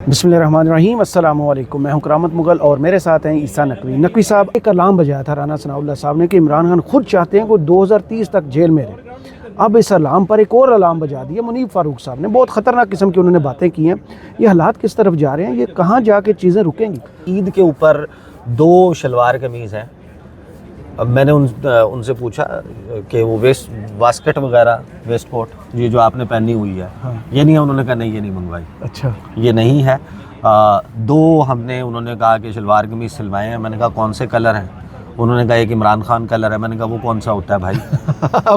بسم اللہ الرحمن الرحیم، السلام علیکم، میں ہوں کرامت مغل اور میرے ساتھ ہیں عیسیٰ نقوی۔ نقوی صاحب ایک الارم بجایا تھا رانا ثناء اللہ صاحب نے کہ عمران خان خود چاہتے ہیں کہ 2030 تک جیل میں رہے۔ اب اس الارم پر ایک اور الارم بجا دیا منیب فاروق صاحب نے، بہت خطرناک قسم کی انہوں نے باتیں کی ہیں۔ یہ حالات کس طرف جا رہے ہیں، یہ کہاں جا کے چیزیں رکیں گی؟ عید کے اوپر 2 شلوار قمیض ہیں۔ اب میں نے ان سے پوچھا کہ وہ واسکٹ وغیرہ ویسٹ کوٹ یہ جو آپ نے پہنی ہوئی ہے یہ نہیں ہے؟ انہوں نے کہا نہیں، یہ نہیں منگوائی، اچھا یہ نہیں ہے۔ 2 ہم نے انہوں نے کہا کہ شلوار قمیض سلوائے ہیں۔ میں نے کہا کون سے کلر ہیں؟ انہوں نے کہا ایک عمران خان کلر ہے۔ میں نے کہا وہ کون سا ہوتا ہے بھائی؟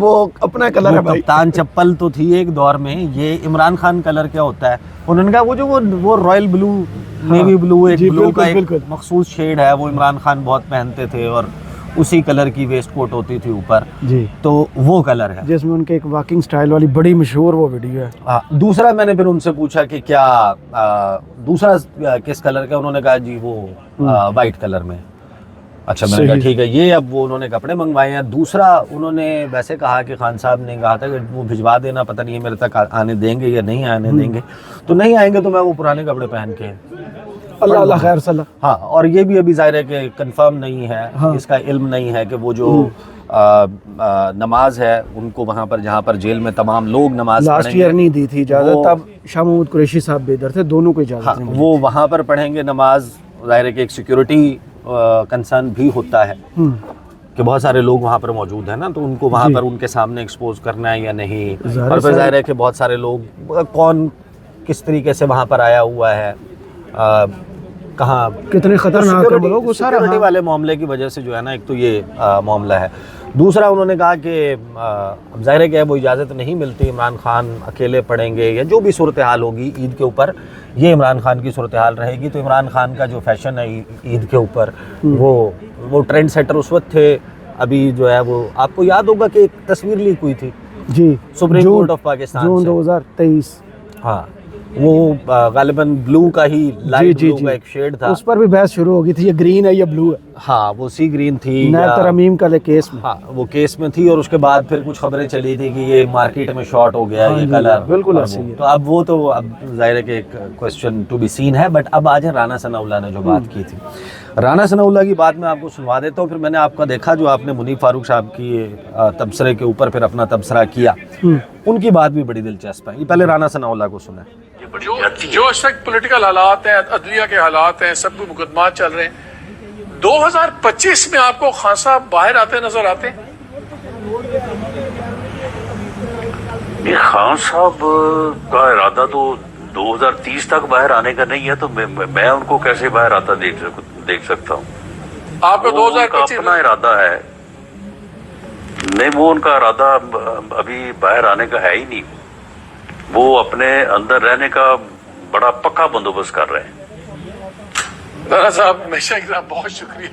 وہ اپنا کلر ہے بھائی۔ کپتان چپل تو تھی ایک دور میں، یہ عمران خان کلر کیا ہوتا ہے؟ انہوں نے کہا وہ رائل بلو، نیوی بلو، ایک بلو کا ایک مخصوص شیڈ ہے، وہ عمران خان بہت پہنتے تھے اور اسی کلر کی ویسٹ کوٹ ہوتی تھی اوپر، جی تو وہ کلر ہے جس میں ان کے ایک واکنگ سٹائل والی بڑی مشہور وہ ویڈیو ہے۔ دوسرا میں نے پھر ان سے پوچھا کہ کیا دوسرا کس کلر کا؟ انہوں نے کہا جی وہ وائٹ کلر میں۔ اچھا، میں نے کہا ٹھیک ہے، یہ اب وہ انہوں نے کپڑے منگوائے ہیں۔ دوسرا انہوں نے ویسے کہا کہ خان صاحب نے کہا تھا کہ وہ بھجوا دینا، پتہ نہیں میرے تک آنے دیں گے یا نہیں آنے دیں گے، تو نہیں آئیں گے تو میں وہ پرانے کپڑے پہن کے اللہ اللہ خیر صلی اللہ۔ ہاں، اور یہ بھی ابھی ظاہر ہے کہ کنفرم نہیں ہے، اس کا علم نہیں ہے کہ وہ جو نماز ہے ان کو وہاں پر جہاں پر جیل میں تمام لوگ نماز لاسٹ ایئر نہیں دی تھی اجازت، تب شاہ محمود قریشی صاحب بھی ادھر تھے، دونوں کو اجازت نہیں، وہ وہاں پر پڑھیں گے نماز۔ ظاہر ہے کہ ایک سیکیورٹی کنسرن بھی ہوتا ہے کہ بہت سارے لوگ وہاں پر موجود ہیں نا، تو ان کو وہاں پر ان کے سامنے ایکسپوز کرنا ہے یا نہیں، اور پھر ظاہر ہے کہ بہت سارے لوگ کون کس طریقے سے وہاں پر آیا ہوا ہے، کہاں کتنے خطرناک ہیں لوگ، وہ سارا سیکورٹی والے معاملے کی وجہ سے جو ہے نا، ایک تو یہ معاملہ ہے۔ دوسرا انہوں نے کہا کہ اب ظاہر ہے کہ وہ اجازت نہیں ملتی، عمران خان اکیلے پڑھیں گے یا جو بھی صورتحال ہوگی عید کے اوپر، یہ عمران خان کی صورتحال رہے گی۔ تو عمران خان کا جو فیشن ہے عید کے اوپر، وہ ٹرینڈ سیٹر اس وقت تھے۔ ابھی جو ہے وہ آپ کو یاد ہوگا کہ ایک تصویر لیک ہوئی تھی جی سپریم کورٹ آف پاکستان جون 2023، ہاں، وہ غالباً بلو کا ہی لائٹ بلو کا ایک شیڈ تھا، اس پر بھی بحث شروع ہو گئی تھی، یہ گرین ہے یا بلو ہے؟ ہاں، وہ سی گرین تھی، نیب ترمیم کا کیس میں، ہاں وہ کیس میں تھی، اور اس کے بعد پھر کچھ خبریں چلی تھی کہ یہ مارکیٹ میں شارٹ ہو گیا یہ کلر، بالکل ایسے ہی ہے۔ تو اب وہ تو اب ظاہر ہے کہ ایک کوسچن ٹو بی سین ہے۔ بٹ اب آج رانا ثناء اللہ نے جو بات کی تھی، رانا ثناء اللہ کی بات میں آپ کو سنوا دیتا ہوں، پھر میں نے آپ کا دیکھا جو آپ نے منیب فاروق صاحب کی تبصرے کے اوپر پھر اپنا تبصرہ کیا، ان کی بات بھی بڑی دلچسپ ہے۔ یہ پہلے رانا ثناء اللہ کو سنیں۔ جو اس وقت پولیٹیکل حالات ہیں، عدلیہ کے حالات ہیں، سب کو مقدمات چل رہے ہیں، 2025 میں آپ کو خان صاحب باہر آتے نظر آتے ہیں؟ خان صاحب کا ارادہ تو 2030 تک باہر آنے کا نہیں ہے، تو میں ان کو کیسے باہر آتا دیکھ سکتا ہوں؟ آپ کا 2025 اپنا ارادہ ہے، نہیں وہ ان کا ارادہ ابھی باہر آنے کا ہے ہی نہیں، وہ اپنے اندر رہنے کا بڑا پکا بندوبست کر رہے ہیں۔ رانا صاحب ہمیشہ کی طرح بہت شکریہ،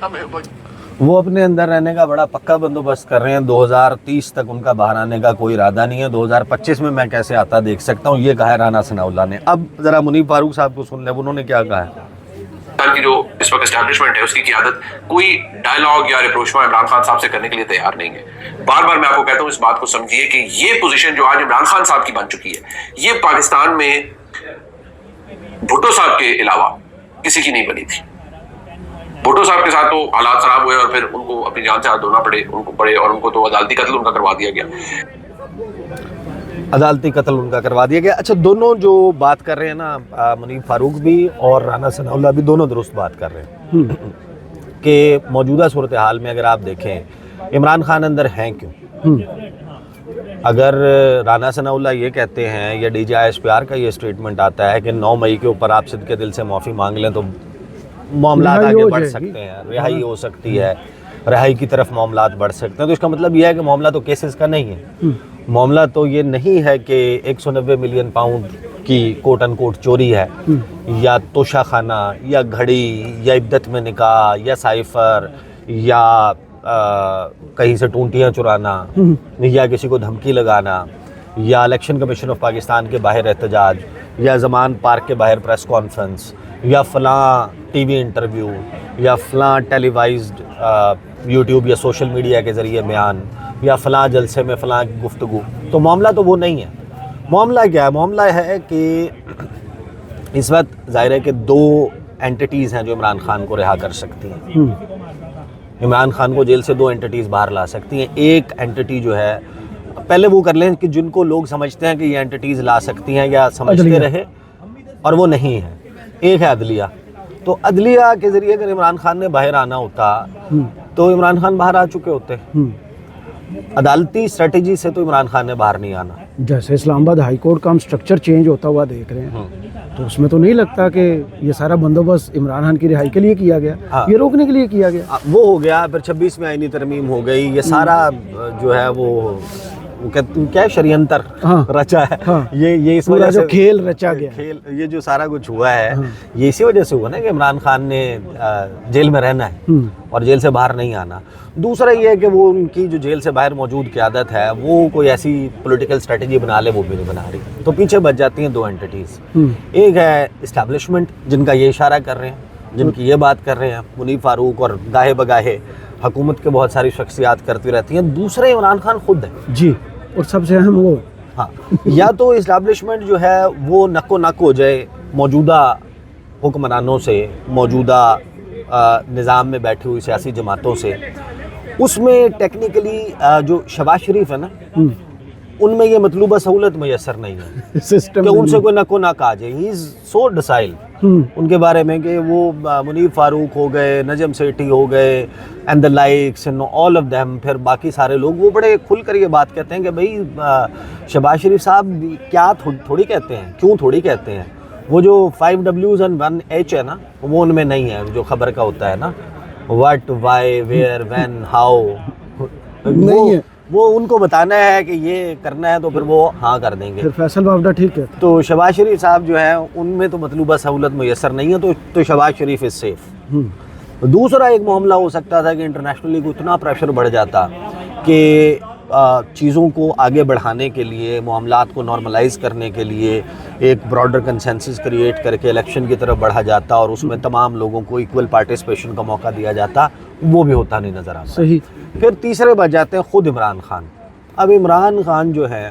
وہ اپنے اندر رہنے کا بڑا پکا بندوبست کر رہے ہیں، 2030 تک ان کا باہر آنے کا کوئی ارادہ نہیں ہے، 2025 میں کیسے آتا دیکھ سکتا ہوں، یہ کہا ہے رانا ثناء اللہ نے۔ اب ذرا منیب فاروق صاحب کو سن لیں، انہوں نے کیا کہا ہے۔ کی جو اس وقت اسٹیبلشمنٹ ہے اس کی قیادت کوئی ڈائلاگ یا ریپروچمنٹ عمران خان صاحب سے کرنے کے لیے تیار نہیں ہے۔ بار بار میں آپ کو کہتا ہوں اس بات کو سمجھیے کہ یہ پوزیشن جو آج عمران خان صاحب کی بن چکی ہے، یہ پاکستان میں بھٹو صاحب کے علاوہ کسی کی نہیں بنی تھی۔ بھٹو صاحب کے ساتھ تو حالات خراب ہوئے اور پھر ان کو اپنی جان سے ہاتھ دھونا پڑے اور ان کو تو عدالتی قتل ان کا کروا دیا گیا۔ عدالتی قتل ان کا کروا دیا گیا۔ اچھا، دونوں جو بات کر رہے ہیں نا، منیب فاروق بھی اور رانا ثناء اللہ بھی، دونوں درست بات کر رہے ہیں کہ موجودہ صورتحال میں اگر آپ دیکھیں عمران خان اندر ہیں کیوں؟ اگر رانا ثناء اللہ یہ کہتے ہیں یا D G I S P R کا یہ اسٹیٹمنٹ آتا ہے کہ 9 مئی کے اوپر آپ صدقے دل سے معافی مانگ لیں تو معاملات آگے بڑھ سکتے ہیں، رہائی ہو سکتی ہے، رہائی کی طرف معاملات بڑھ سکتے ہیں، تو اس کا مطلب یہ ہے کہ معاملہ تو کیسز کا نہیں ہے۔ معاملہ تو یہ نہیں ہے کہ 190 ملین پاؤنڈ کی کوٹ ان کوٹ چوری ہے، یا توشہ خانہ، یا گھڑی، یا عدت میں نکاح، یا سائفر، یا کہیں سے ٹونٹیاں چرانا، یا کسی کو دھمکی لگانا، یا الیکشن کمیشن آف پاکستان کے باہر احتجاج، یا زمان پارک کے باہر پریس کانفرنس، یا فلاں ٹی وی انٹرویو، یا فلاں ٹیلی وائزڈ یوٹیوب یا سوشل میڈیا کے ذریعے بیان، یا فلاں جلسے میں فلاں گفتگو۔ تو معاملہ تو وہ نہیں ہے۔ معاملہ کیا ہے؟ معاملہ ہے کہ اس وقت ظاہر ہے کہ دو اینٹیٹیز ہیں جو عمران خان کو رہا کر سکتی ہیں. عمران خان کو جیل سے دو اینٹیٹیز باہر لا سکتی ہیں. ایک اینٹیٹی جو ہے پہلے وہ کر لیں کہ جن کو لوگ سمجھتے ہیں کہ یہ اینٹیٹیز لا سکتی ہیں یا سمجھتے رہے اور وہ نہیں ہے. ایک ہے عدلیہ. تو عدلیہ کے ذریعے اگر عمران خان نے باہر آنا ہوتا تو عمران خان باہر آ چکے ہوتے. عدالتی اسٹریٹجی سے تو عمران خان نے باہر نہیں آنا. جیسے اسلام آباد ہائی کورٹ کا ہم سٹرکچر چینج ہوتا ہوا دیکھ رہے ہیں تو اس میں تو نہیں لگتا کہ یہ سارا بندوبست عمران خان کی رہائی کے لیے کیا گیا, یہ روکنے کے لیے کیا گیا. وہ ہو گیا. پھر 26 میں آئینی ترمیم ہو گئی. یہ سارا جو ہے وہ کیا شریعنتر رچا ہے. یہ اس وجہ سے کھیل رچا گیا. یہ جو سارا کچھ ہوا ہے یہ اسی وجہ سے ہوا نا کہ عمران خان نے جیل میں رہنا ہے اور جیل سے باہر نہیں آنا. دوسرا یہ ہے کہ وہ ان کی جو جیل سے باہر موجود قیادت ہے وہ کوئی ایسی پولیٹیکل اسٹریٹجی بنا لے, وہ بھی نہیں بنا رہی. تو پیچھے بچ جاتی ہیں دو اینٹیٹیز. ایک ہے اسٹیبلشمنٹ جن کا یہ اشارہ کر رہے ہیں, جن کی یہ بات کر رہے ہیں منیب فاروق, اور گاہے بگاہے حکومت کے بہت ساری شخصیات کرتی رہتی ہیں. دوسرے عمران خان خود ہے جی, اور سب سے اہم وہ یا تو اسٹیبلشمنٹ جو ہے وہ نک و نک ہو جائے موجودہ حکمرانوں سے, موجودہ نظام میں بیٹھی ہوئی سیاسی جماعتوں سے. اس میں ٹیکنیکلی جو شہباز شریف ہے نا ان میں یہ مطلوبہ سہولت میسر نہیں ہے کہ ان سے کوئی نک و نک آ جائے. ہی از سو ڈسائل ان کے بارے میں کہ وہ منیب فاروق ہو گئے, نجم سیٹھی ہو گئے, and the likes and all of them. پھر باقی سارے لوگ وہ بڑے کھل کر یہ بات کہتے ہیں کہ بھائی شہباز شریف صاحب کیا تھوڑی کہتے ہیں, کیوں تھوڑی کہتے ہیں. وہ جو 5 Ws and 1 H ہے نا وہ ان میں نہیں ہے جو خبر کا ہوتا ہے نا, what, why, where, when, how. وہ ان کو بتانا ہے کہ یہ کرنا ہے تو پھر وہ ہاں کر دیں گے. پھر فیصل بابڈا ٹھیک ہے. تو شہباز شریف صاحب جو ہیں ان میں تو مطلوبہ سہولت میسر نہیں ہے, تو شہباز شریف از سیف. دوسرا ایک معاملہ ہو سکتا تھا کہ انٹرنیشنلی کو اتنا پریشر بڑھ جاتا کہ چیزوں کو آگے بڑھانے کے لیے, معاملات کو نارملائز کرنے کے لیے ایک براڈر کنسنسس کریٹ کر کے الیکشن کی طرف بڑھا جاتا اور اس میں تمام لوگوں کو ایکول پارٹیسپیشن کا موقع دیا جاتا. وہ بھی ہوتا نہیں نظر آتا. صحیح. پھر تیسرے بچ جاتے ہیں خود عمران خان. اب عمران خان جو ہے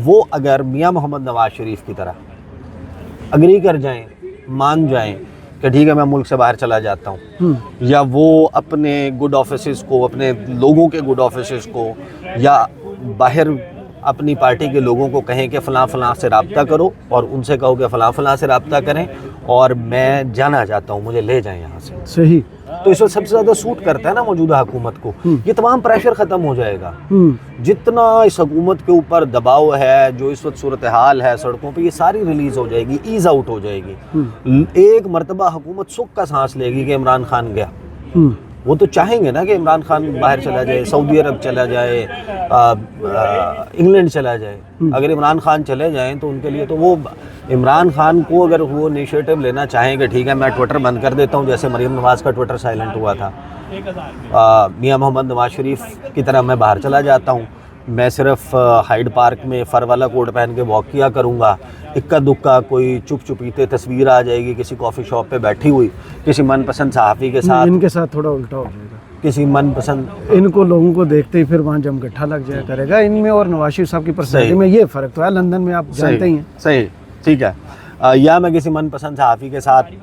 وہ اگر میاں محمد نواز شریف کی طرح اگری کر جائیں, مان جائیں کہ ٹھیک ہے میں ملک سے باہر چلا جاتا ہوں, یا وہ اپنے گڈ آفیسز کو, اپنے لوگوں کے گڈ آفیسز کو, یا باہر اپنی پارٹی کے لوگوں کو کہیں کہ فلاں فلاں سے رابطہ کرو اور ان سے کہو کہ فلاں فلاں سے رابطہ کریں اور میں جانا چاہتا ہوں, مجھے لے جائیں یہاں سے. صحیح. تو اس وقت سب سے زیادہ سوٹ کرتا ہے نا موجودہ حکومت کو. یہ تمام پریشر ختم ہو جائے گا. جتنا اس حکومت کے اوپر دباؤ ہے, جو اس وقت صورتحال ہے سڑکوں پہ, یہ ساری ریلیز ہو جائے گی, ایز آؤٹ ہو جائے گی. ایک مرتبہ حکومت سکھ کا سانس لے گی کہ عمران خان گیا. وہ تو چاہیں گے نا کہ عمران خان باہر چلا جائے, سعودی عرب چلا جائے, انگلینڈ چلا جائے. اگر عمران خان چلے جائیں تو ان کے لیے تو وہ عمران خان کو اگر وہ انیشیٹو لینا چاہیں کہ ٹھیک ہے میں ٹویٹر بند کر دیتا ہوں, جیسے مریم نواز کا ٹویٹر سائلنٹ ہوا تھا, میاں محمد نواز شریف کی طرح میں باہر چلا جاتا ہوں, میں صرف ہائیڈ پارک میں فر والا کوٹ پہن کے واک کیا کروں گا, اکا دکا کوئی چپ چپیتے تصویر آ جائے گی کسی کافی شاپ پہ بیٹھی ہوئی کسی من پسند صحافی کے ساتھ. ان کے ساتھ تھوڑا الٹا ہو جائے گا. کسی من پسند, ان کو لوگوں کو دیکھتے ہی پھر وہاں جم گٹھا لگ جایا کرے گا. ان میں اور نواز شریف صاحب کی پرسنالٹی میں یہ فرق تو ہے. لندن میں آپ جانتے ہی ہیں. صحیح, ٹھیک ہے. یا میں کسی من پسند صحافی کے ساتھ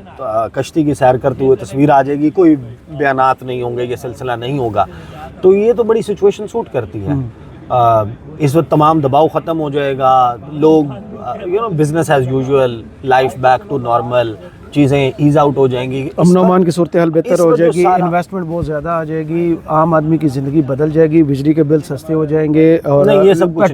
کشتی کی سیر کرتے ہوئے تصویر آ جائے گی, کوئی بیانات نہیں ہوں گے, یہ سلسلہ نہیں ہوگا. تو یہ تو بڑی سچویشن سوٹ کرتی ہے. اس وقت تمام دباؤ ختم ہو جائے گا, لوگ business as usual, life back to normal, چیزیں ایز آؤٹ ہو جائیں گی, امن و امان کی صورتحال بہتر ہو جائے گی, انویسٹمنٹ بہت زیادہ آ جائے گی, عام آدمی کی زندگی بدل جائے گی, بجلی کے بل سستے ہو جائیں گے. اور نہیں یہ سب کچھ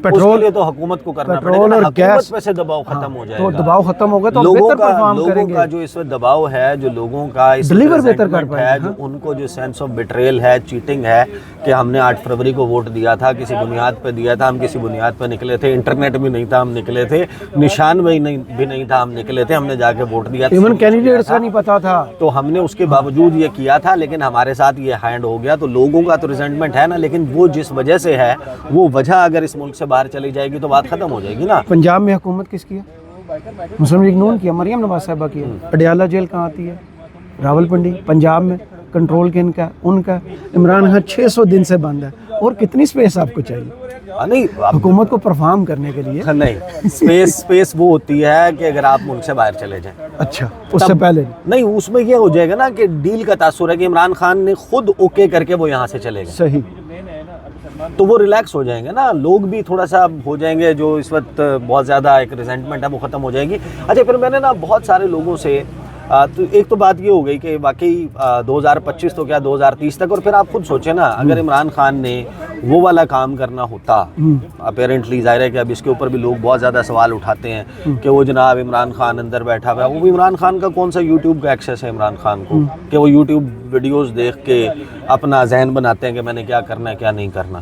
پیٹرول کے تو حکومت کو کرنا پڑے پیٹرول گا, اور گیس حکومت پہ سے دباؤ ختم ہو جائے تو گا. دباؤ ختم ہوگا تو لوگوں بہتر پرفارم کریں گے. کا جو اس وقت دباؤ ہے, جو لوگوں کا اس ڈلیور بہتر کر resentment ہے, جو ان کو جو سینس آف بیٹریل ہے, چیٹنگ ہے کہ ہم نے 8 فروری کو ووٹ دیا تھا, کسی بنیاد پہ دیا تھا, ہم کسی بنیاد پہ نکلے تھے, انٹرنیٹ بھی نہیں تھا ہم نکلے تھے, نشان بھی نہیں تھا ہم نکلے تھے, ہم نے جا کے ووٹ دیا تھا, ایون کینڈیڈیٹس کا نہیں پتا تھا, تو ہم نے اس کے باوجود یہ کیا تھا, لیکن ہمارے ساتھ یہ ہینڈ ہو گیا. تو لوگوں کا تو ریزنٹمنٹ ہے نا, لیکن وہ جس وجہ سے ہے وہ وجہ اگر اس ملک سے باہر چلی جائے گی تو بات ختم ہو جائے گی نا. پنجاب میں حکومت کس کی ہے؟ مسلم لیگ نون کی ہے, مریم نواز صاحبہ کی ہے. اڈیالہ جیل کہاں آتی ہے؟ راول پنڈی. پنجاب میں کنٹرول کن کا؟ ان کا. عمران خان 600 دن سے بند ہے, اور کتنی سپیس آپ کو چاہیے نہیں حکومت کو پرفارم کرنے کے لیے؟ نہیں، اسپیس وہ ہوتی ہے کہ اگر آپ ملک سے باہر چلے جائیں. اچھا اس سے پہلے نہیں، اس میں یہ ہو جائے گا نا کہ ڈیل کا تاثر ہے کہ عمران خان نے خود اوکے کر کے وہ یہاں سے چلے گئے، صحیح، تو وہ ریلیکس ہو جائیں گے نا، لوگ بھی تھوڑا سا ہو جائیں گے، جو اس وقت بہت زیادہ ایک ریزنٹمنٹ ہے وہ ختم ہو جائے گی. اچھا پھر میں نے نا بہت سارے لوگوں سے تو ایک تو بات یہ ہو گئی کہ واقعی 2025 تو کیا 2030 تک، اور پھر آپ خود سوچیں نا اگر عمران خان نے وہ والا کام کرنا ہوتا، اپیرنٹلی ظاہر ہے کہ اب اس کے اوپر بھی لوگ بہت زیادہ سوال اٹھاتے ہیں کہ وہ جناب عمران خان اندر بیٹھا ہوا ہے، وہ بھی عمران خان کا کون سا یوٹیوب کا ایکسیس ہے عمران خان کو کہ وہ یوٹیوب ویڈیوز دیکھ کے اپنا ذہن بناتے ہیں کہ میں نے کیا کرنا ہے کیا نہیں کرنا.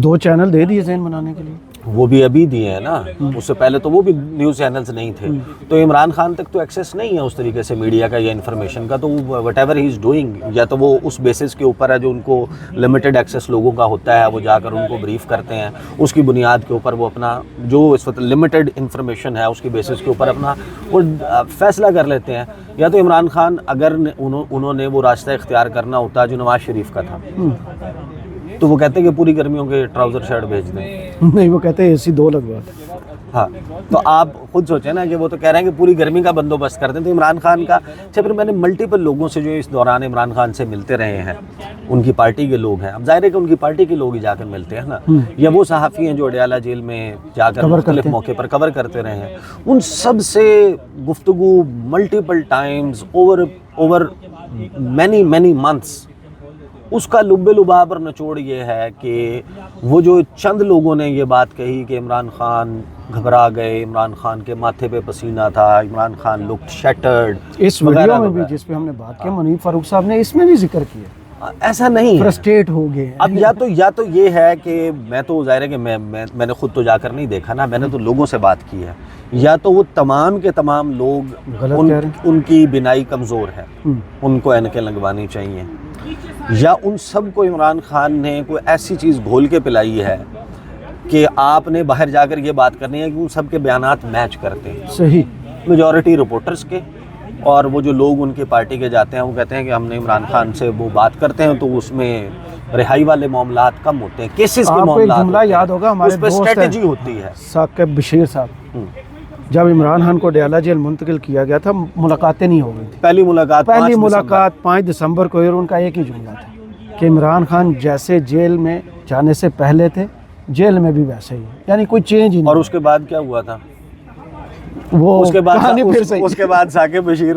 2 چینل دے دیے ذہن بنانے کے لیے، وہ بھی ابھی دیے ہیں نا، اس سے پہلے تو وہ بھی نیوز چینلز نہیں تھے، تو عمران خان تک تو ایکسیس نہیں ہے اس طریقے سے میڈیا کا یا انفارمیشن کا، تو what ever he is doing, یا تو وہ اس بیسس کے اوپر ہے جو ان کو لمیٹڈ ایکسیس لوگوں کا ہوتا ہے، وہ جا کر ان کو بریف کرتے ہیں، اس کی بنیاد کے اوپر وہ اپنا جو اس وقت لمیٹڈ انفارمیشن ہے اس کی بیسس کے اوپر اپنا وہ فیصلہ کر لیتے ہیں. یا تو عمران خان اگر انہوں نے وہ راستہ اختیار کرنا ہوتا جو نواز شریف کا تھا تو وہ کہتے ہیں کہ پوری گرمیوں کے ٹراؤزر شرٹ بھیج دیں، نہیں وہ کہتے ہیں اے سی 2 لگوا دیں. ہاں تو آپ خود سوچیں نا کہ وہ تو کہہ رہے ہیں کہ پوری گرمی کا بندوبست کر دیں. تو عمران خان کا اچھا پھر میں نے ملٹیپل لوگوں سے جو اس دوران عمران خان سے ملتے رہے ہیں، ان کی پارٹی کے لوگ ہیں، اب ظاہر ہے کہ ان کی پارٹی کے لوگ ہی جا کر ملتے ہیں نا، یا وہ صحافی ہیں جو اڈیالہ جیل میں جا کر مختلف موقع پر کور کرتے رہے ہیں، ان سب سے گفتگو multiple times over many months, اس کا لب لباب اور نچوڑ یہ ہے کہ وہ جو چند لوگوں نے یہ بات کہی کہ عمران خان گھبرا گئے، عمران خان کے ماتھے پہ پسینہ تھا، عمران خان لک شیٹرڈ، اس ویڈیو میں بھی جس پہ ہم نے بات کی منیب فاروق صاحب نے اس میں بھی ذکر کیا، ایسا نہیں ہے، فرسٹریٹ ہو گئے. اب یا تو یہ ہے کہ میں تو ظاہر ہے کہ میں نے خود تو جا کر نہیں دیکھا نا، میں نے تو لوگوں سے بات کی ہے، یا تو وہ تمام کے تمام لوگ ان کی بینائی کمزور ہے، ان کو اینکیں لگوانی چاہیے، یا ان سب کو عمران خان نے کوئی ایسی چیز گھول کے پلائی ہے کہ آپ نے باہر جا کر یہ بات کرنی ہے کہ ان سب کے بیانات میچ کرتے ہیں، صحیح، میجورٹی رپورٹرز کے، اور وہ جو لوگ ان کی پارٹی کے جاتے ہیں وہ کہتے ہیں کہ ہم نے عمران خان سے وہ بات کرتے ہیں تو اس میں رہائی والے معاملات کم ہوتے ہیں، کیسز کے معاملات، جملہ یاد ہوگا ہمارے اس پہ اسٹریٹجی ہوتی ہے. ثاقب بشیر صاحب جب عمران خان کو ڈیالہ جیل منتقل کیا گیا تھا، ملاقاتیں نہیں ہو گئی تھیں، پہلی ملاقات 5 دسمبر کو، اور ان کا ایک ہی جملہ تھا کہ عمران خان جیسے جیل میں جانے سے پہلے تھے جیل میں بھی ویسے ہی، یعنی کوئی چینج ہی نہیں. اور اس کے بعد کیا ہوا تھا؟ وہ اس کے بعد ثاقب بشیر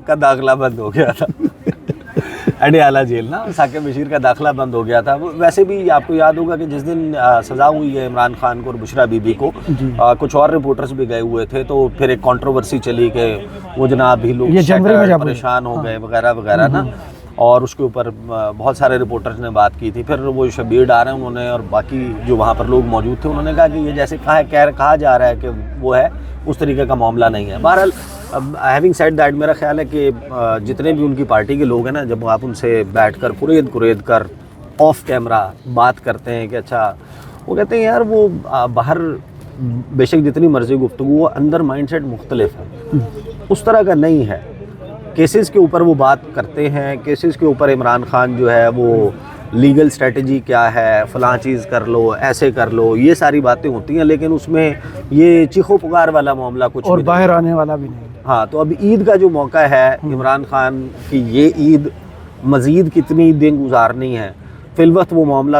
کا داخلہ بند ہو گیا تھا اڈیالہ جیل نا، ثاقب بشیر کا داخلہ بند ہو گیا تھا. ویسے بھی آپ کو یاد ہوگا کہ جس دن سزا ہوئی ہے عمران خان کو اور بشرا بی بی کو، کچھ اور رپورٹرز بھی گئے ہوئے تھے، تو پھر ایک کنٹروورسی چلی کہ وہ جناب بھی لوگ پریشان ہو گئے وغیرہ وغیرہ نا، اور اس کے اوپر بہت سارے رپورٹرز نے بات کی تھی. پھر وہ شبیر ڈار ہیں انہوں نے اور باقی جو وہاں پر لوگ موجود تھے انہوں نے کہا کہ یہ جیسے کہا جا رہا ہے کہ وہ ہے، اس طریقے کا معاملہ نہیں ہے. بہرحال ہیونگ سیڈ دیٹ میرا خیال ہے کہ جتنے بھی ان کی پارٹی کے لوگ ہیں نا، جب آپ ان سے بیٹھ کر قرید کر آف کیمرہ بات کرتے ہیں کہ اچھا، وہ کہتے ہیں یار وہ باہر بے شک جتنی مرضی گفتگو، وہ اندر مائنڈ سیٹ مختلف ہے، اس طرح کا نہیں ہے. کیسز کے اوپر وہ بات کرتے ہیں، کیسز کے اوپر عمران خان جو ہے وہ لیگل اسٹریٹجی کیا ہے، فلاں چیز کر لو، ایسے کر لو، یہ ساری باتیں ہوتی ہیں، لیکن اس میں یہ چیخو پکار والا معاملہ کچھ اور باہر آنے والا بھی نہیں. ہاں تو اب عید کا جو موقع ہے عمران خان کی، یہ عید مزید کتنی دن گزارنی ہے، فی الوقت وہ معاملہ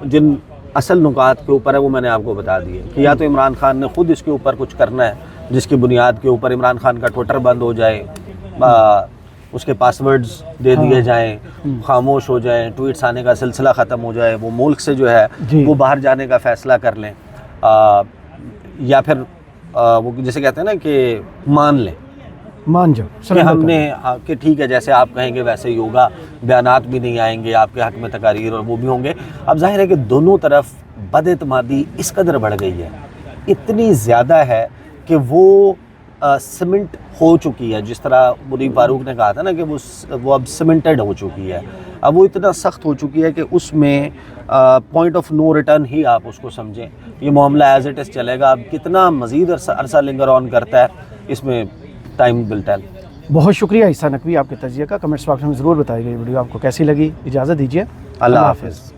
جن اصل نکات کے اوپر ہے وہ میں نے آپ کو بتا دیے کہ یا تو عمران خان نے خود اس کے اوپر کچھ کرنا ہے جس کی بنیاد کے اوپر عمران خان کا ٹویٹر بند ہو جائے، اس کے پاسورڈز دے دیے جائیں، خاموش ہو جائیں، ٹویٹس آنے کا سلسلہ ختم ہو جائے، وہ ملک سے جو ہے وہ باہر جانے کا فیصلہ کر لیں، یا پھر وہ جسے کہتے ہیں نا کہ مان جاؤ کہ ہم نے کہ ٹھیک ہے جیسے آپ کہیں گے ویسے ہی ہوگا، بیانات بھی نہیں آئیں گے آپ کے حق میں، تقاریر اور وہ بھی ہوں گے. اب ظاہر ہے کہ دونوں طرف بد اعتمادی اس قدر بڑھ گئی ہے، اتنی زیادہ ہے کہ وہ سیمنٹ ہو چکی ہے. جس طرح منیب فاروق نے کہا تھا نا کہ وہ اب سیمنٹڈ ہو چکی ہے، اب وہ اتنا سخت ہو چکی ہے کہ اس میں point of no return he آپ اس کو سمجھیں. یہ معاملہ ایز اٹ از چلے گا، اب کتنا مزید عرصہ لنگر آن کرتا ہے اس میں ٹائم ول ٹیل. بہت شکریہ عیسیٰ نقوی آپ کے تجزیے کا. کمنٹس باکس میں ضرور بتائیے گا یہ ویڈیو آپ کو کیسی لگی. اجازت دیجیے، اللہ حافظ.